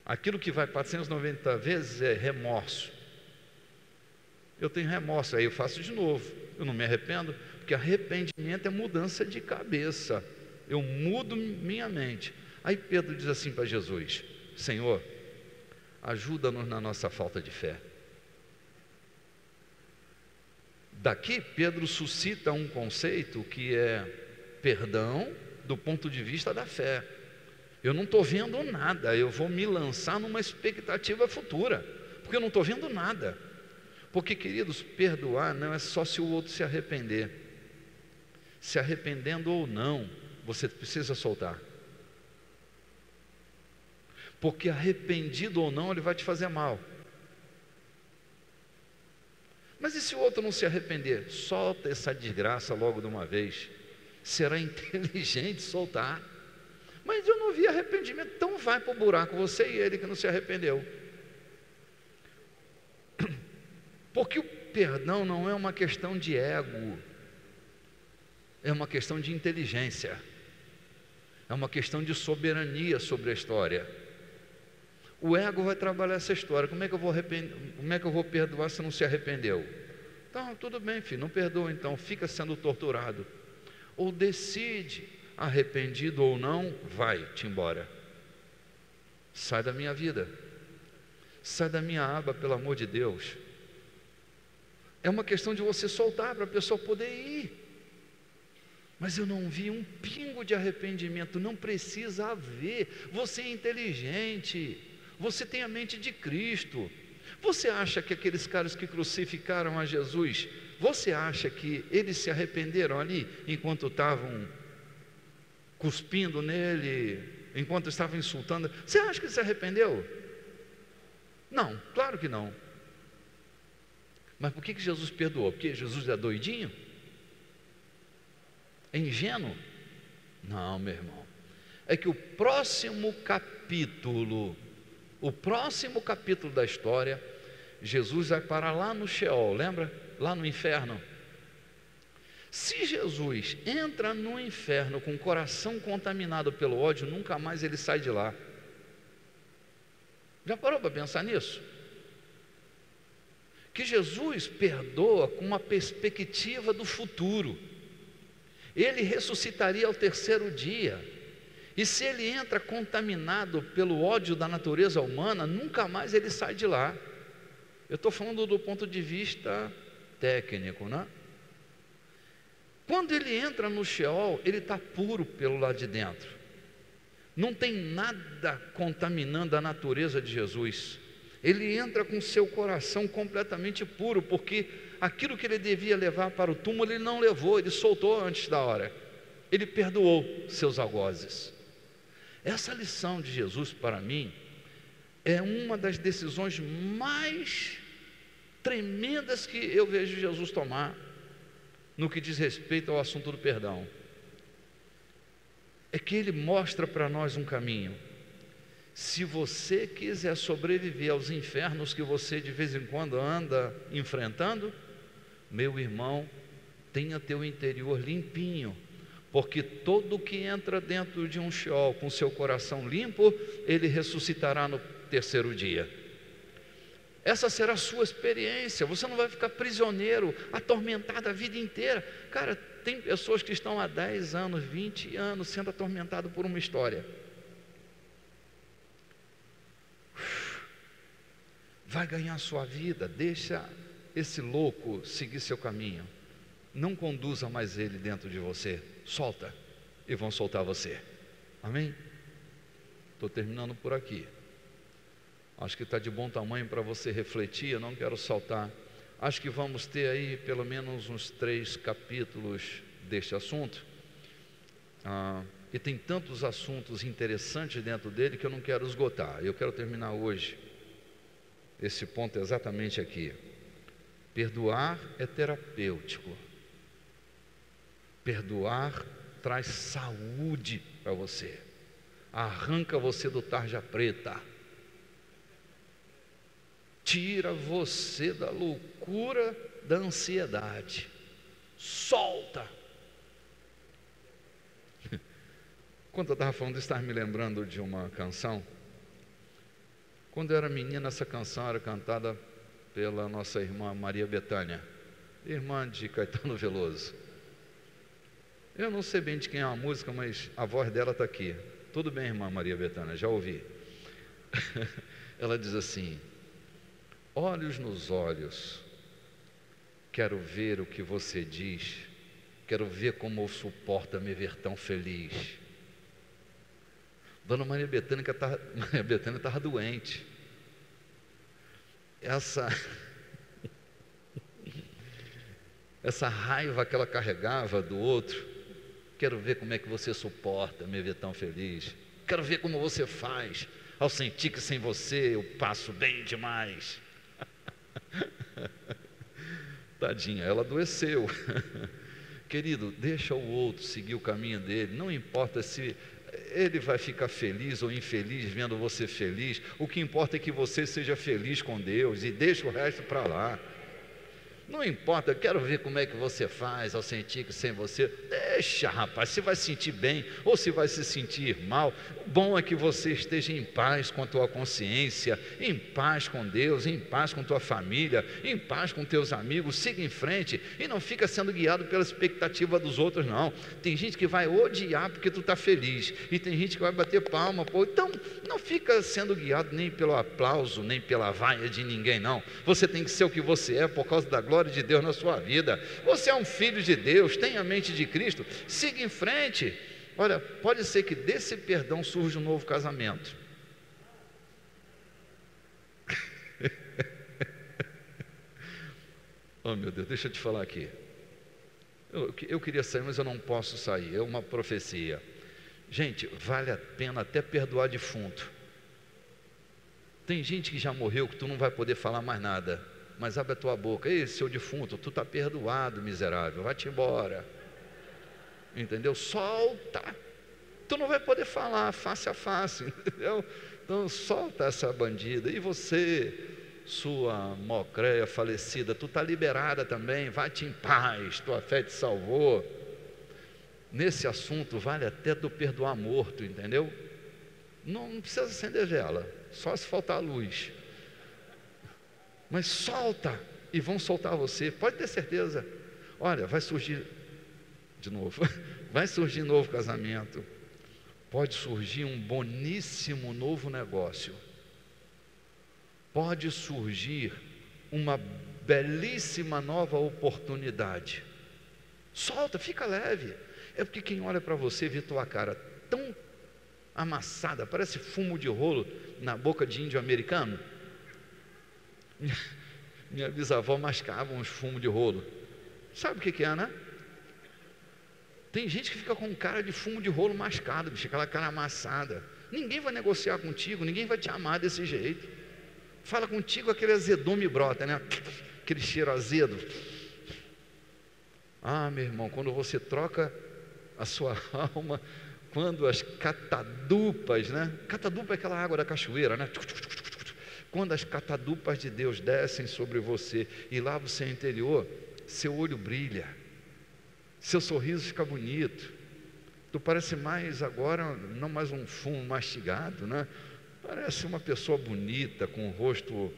Aquilo que vai 490 vezes é remorso. Eu tenho remorso, aí eu faço de novo. Eu não me arrependo, porque arrependimento é mudança de cabeça. Eu mudo minha mente. Aí Pedro diz assim para Jesus: Senhor, ajuda-nos na nossa falta de fé. Daqui Pedro suscita um conceito que é perdão do ponto de vista da fé. Eu não estou vendo nada, eu vou me lançar numa expectativa futura, porque eu não estou vendo nada. Porque, queridos, perdoar não é só se o outro se arrepender. Se arrependendo ou não, você precisa soltar. Porque arrependido ou não, ele vai te fazer mal. Mas e se o outro não se arrepender? Solta essa desgraça logo de uma vez. Será inteligente soltar. Mas eu não vi arrependimento, então vai para o buraco, você e ele que não se arrependeu. Porque o perdão não é uma questão de ego, é uma questão de inteligência, é uma questão de soberania sobre a história. O ego vai trabalhar essa história. Como é que eu vou perdoar se não se arrependeu? Então, tudo bem, filho, não perdoa então, fica sendo torturado. Ou decide, arrependido ou não, vai-te embora. Sai da minha vida. Sai da minha aba, pelo amor de Deus. É uma questão de você soltar para a pessoa poder ir. Mas eu não vi um pingo de arrependimento. Não precisa haver. Você é inteligente. Você tem a mente de Cristo. Você acha que aqueles caras que crucificaram a Jesus, você acha que eles se arrependeram ali enquanto estavam cuspindo nele, enquanto estavam insultando? Você acha que ele se arrependeu? Não, claro que não. Mas por que Jesus perdoou? Porque Jesus é doidinho? É ingênuo? Não, meu irmão. É que o próximo capítulo da história, Jesus vai parar lá no Sheol, lembra? Lá no inferno. Se Jesus entra no inferno com o coração contaminado pelo ódio, nunca mais ele sai de lá. Já parou para pensar nisso? Que Jesus perdoa com uma perspectiva do futuro. Ele ressuscitaria ao terceiro dia. E se ele entra contaminado pelo ódio da natureza humana, nunca mais ele sai de lá. Eu estou falando do ponto de vista técnico, né? Quando ele entra no Sheol, ele está puro pelo lado de dentro. Não tem nada contaminando a natureza de Jesus. Ele entra com seu coração completamente puro, porque aquilo que ele devia levar para o túmulo, ele não levou, ele soltou antes da hora. Ele perdoou seus algozes. Essa lição de Jesus, para mim, é uma das decisões mais tremendas que eu vejo Jesus tomar no que diz respeito ao assunto do perdão. É que ele mostra para nós um caminho. Se você quiser sobreviver aos infernos que você de vez em quando anda enfrentando, meu irmão, tenha teu interior limpinho, porque todo que entra dentro de um Sheol com seu coração limpo, ele ressuscitará no terceiro dia. Essa será a sua experiência. Você não vai ficar prisioneiro, atormentado a vida inteira. Cara, tem pessoas que estão há 10 anos, 20 anos sendo atormentados por uma história. Vai ganhar sua vida. Deixa esse louco seguir seu caminho. Não conduza mais ele dentro de você. Solta, e vão soltar você. Amém? Estou terminando por aqui. Acho que está de bom tamanho para você refletir. Eu não quero saltar. Acho que vamos ter aí pelo menos uns 3 capítulos deste assunto. E tem tantos assuntos interessantes dentro dele que eu não quero esgotar. Eu quero terminar hoje esse ponto exatamente aqui. Perdoar é terapêutico. Perdoar traz saúde para você. Arranca você do tarja preta. Tira você da loucura da ansiedade. Solta. Quando eu estava falando, estava me lembrando de uma canção. Quando eu era menina, essa canção era cantada pela nossa irmã Maria Bethânia, irmã de Caetano Veloso. Eu não sei bem de quem é a música, mas a voz dela está aqui. Tudo bem, irmã Maria Bethânia, já ouvi. Ela diz assim: olhos nos olhos, quero ver o que você diz, quero ver como suporta me ver tão feliz. Dona Maria Bethânia estava doente. Essa raiva que ela carregava do outro, quero ver como é que você suporta me ver tão feliz. Quero ver como você faz ao sentir que sem você eu passo bem demais. Tadinha, ela adoeceu. Querido, deixa o outro seguir o caminho dele. Não importa se ele vai ficar feliz ou infeliz vendo você feliz. O que importa é que você seja feliz com Deus e deixa o resto para lá. Não importa, eu quero ver como é que você faz ao sentir que sem você. Deixa, rapaz, se vai sentir bem ou se vai se sentir mal. O bom é que você esteja em paz com a tua consciência, em paz com Deus, em paz com tua família, em paz com teus amigos. Siga em frente e não fica sendo guiado pela expectativa dos outros, não. Tem gente que vai odiar porque tu está feliz e tem gente que vai bater palma. Pô. Então não fica sendo guiado nem pelo aplauso, nem pela vaia de ninguém, não. Você tem que ser o que você é por causa da glória de Deus na sua vida. Você é um filho de Deus, tem a mente de Cristo, siga em frente. Olha, pode ser que desse perdão surja um novo casamento. Oh meu Deus, deixa eu te falar aqui. Eu queria sair, mas eu não posso sair, é uma profecia. Gente, vale a pena até perdoar defunto. Tem gente que já morreu que tu não vai poder falar mais nada, mas abre a tua boca: ei, seu defunto, tu está perdoado, miserável, vai-te embora. Entendeu? Solta. Tu não vai poder falar face a face, entendeu? Então solta essa bandida. E você, sua mocréia falecida, tu está liberada também, vai-te em paz, tua fé te salvou. Nesse assunto vale até tu perdoar morto, entendeu? Não precisa acender vela, só se faltar a luz. Mas solta, e vão soltar você, pode ter certeza. Olha, vai surgir de novo, vai surgir novo casamento, pode surgir um boníssimo novo negócio, pode surgir uma belíssima nova oportunidade. Solta, fica leve. É porque quem olha para você vê tua cara tão amassada, parece fumo de rolo na boca de índio americano. Minha bisavó mascava uns fumos de rolo. Sabe o que é, né? Tem gente que fica com cara de fumo de rolo mascado, bicho, aquela cara amassada. Ninguém vai negociar contigo, ninguém vai te amar desse jeito. Fala contigo, aquele azedume brota, né? Aquele cheiro azedo. Ah, meu irmão, quando você troca a sua alma, quando as catadupas, né? Catadupa é aquela água da cachoeira, né? Quando as catadupas de Deus descem sobre você e lavam o seu interior, seu olho brilha, seu sorriso fica bonito. Tu parece mais agora, não mais um fumo mastigado, né? Parece uma pessoa bonita, com o rosto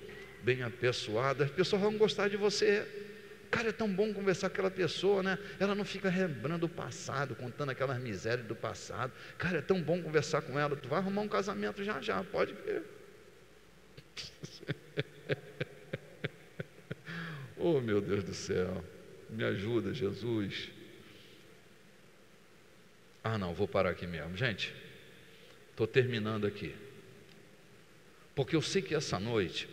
bem apessoado. As pessoas vão gostar de você. Cara, é tão bom conversar com aquela pessoa, né? Ela não fica lembrando o passado, contando aquelas misérias do passado. Cara, é tão bom conversar com ela. Tu vai arrumar um casamento já, pode ver. Oh, meu Deus do céu, me ajuda, Jesus. Ah, não, vou parar aqui mesmo. Gente, estou terminando aqui. Porque eu sei que essa noite,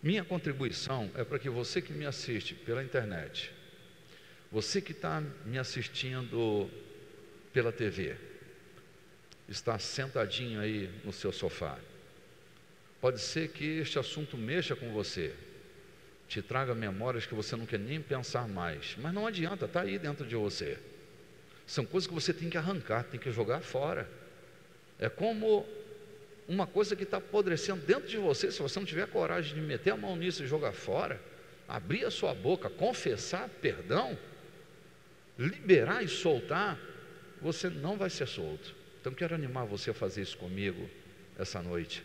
minha contribuição é para que você que me assiste pela internet, você que está me assistindo pela TV, está sentadinho aí no seu sofá, pode ser que este assunto mexa com você, te traga memórias que você não quer nem pensar mais, mas não adianta, está aí dentro de você. São coisas que você tem que arrancar, tem que jogar fora. É como uma coisa que está apodrecendo dentro de você. Se você não tiver coragem de meter a mão nisso e jogar fora, abrir a sua boca, confessar perdão, liberar e soltar, você não vai ser solto. Então quero animar você a fazer isso comigo essa noite.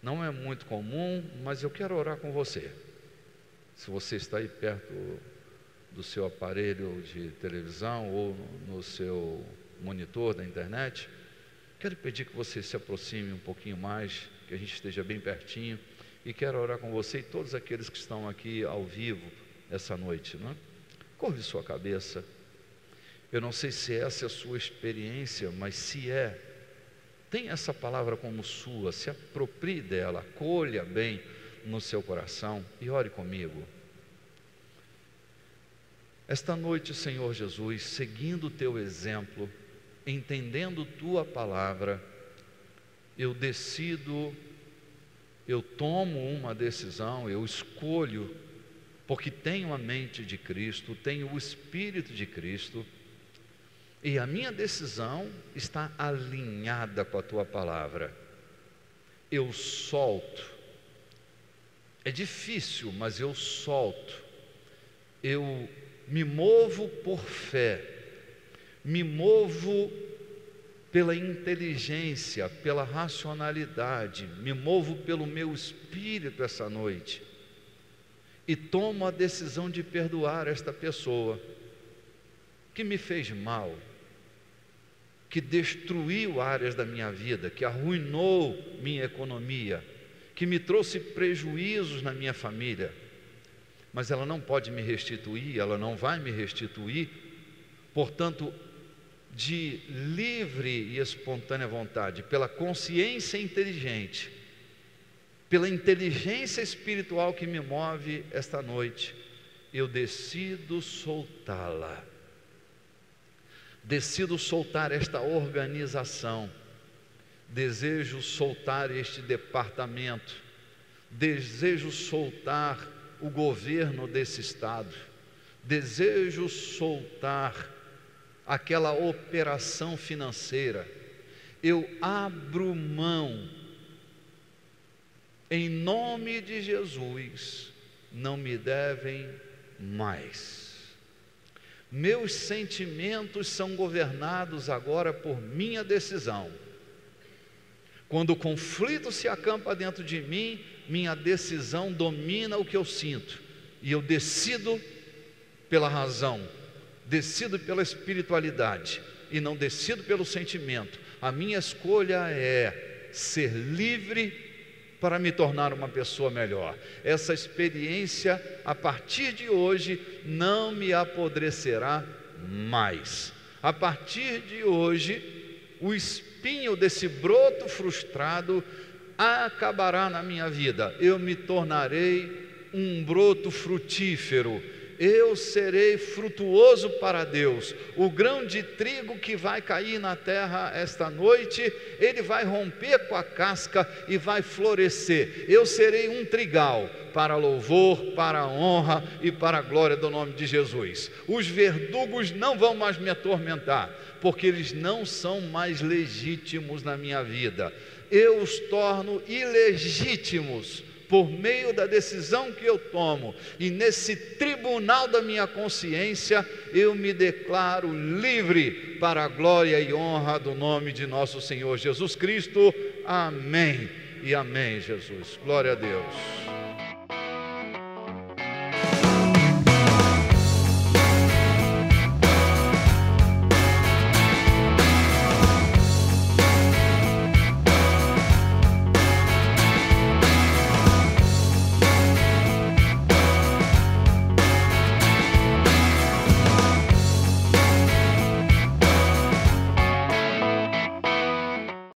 Não é muito comum, mas eu quero orar com você. Se você está aí perto do seu aparelho de televisão ou no seu monitor da internet, quero pedir que você se aproxime um pouquinho mais, que a gente esteja bem pertinho, e quero orar com você e todos aqueles que estão aqui ao vivo essa noite, não é? Curve sua cabeça. Eu não sei se essa é a sua experiência, mas se é, tenha essa palavra como sua, se aproprie dela, acolha bem no seu coração e ore comigo. Esta noite, Senhor Jesus, seguindo o teu exemplo, entendendo tua palavra, eu decido, eu tomo uma decisão, eu escolho, porque tenho a mente de Cristo, tenho o Espírito de Cristo, e a minha decisão está alinhada com a tua palavra. Eu solto. É difícil, mas eu solto. Eu me movo por fé. Me movo pela inteligência, pela racionalidade. Me movo pelo meu espírito essa noite. E tomo a decisão de perdoar esta pessoa que me fez mal, que destruiu áreas da minha vida, que arruinou minha economia, que me trouxe prejuízos na minha família, mas ela não pode me restituir, ela não vai me restituir. Portanto, de livre e espontânea vontade, pela consciência inteligente, pela inteligência espiritual que me move esta noite, eu decido soltá-la. Decido soltar esta organização, desejo soltar este departamento, desejo soltar o governo desse estado, desejo soltar aquela operação financeira. Eu abro mão, em nome de Jesus, não me devem mais. Meus sentimentos são governados agora por minha decisão. Quando o conflito se acampa dentro de mim, minha decisão domina o que eu sinto, e eu decido pela razão, decido pela espiritualidade, e não decido pelo sentimento. A minha escolha é ser livre para me tornar uma pessoa melhor. Essa experiência, a partir de hoje, não me apodrecerá mais. A partir de hoje, o espinho desse broto frustrado acabará na minha vida. Eu me tornarei um broto frutífero. Eu serei frutuoso para Deus. O grão de trigo que vai cair na terra esta noite, ele vai romper com a casca e vai florescer. Eu serei um trigal para louvor, para a honra e para a glória do nome de Jesus. Os verdugos não vão mais me atormentar, porque eles não são mais legítimos na minha vida. Eu os torno ilegítimos por meio da decisão que eu tomo, e nesse tribunal da minha consciência, eu me declaro livre para a glória e honra do nome de nosso Senhor Jesus Cristo. Amém e amém, Jesus. Glória a Deus.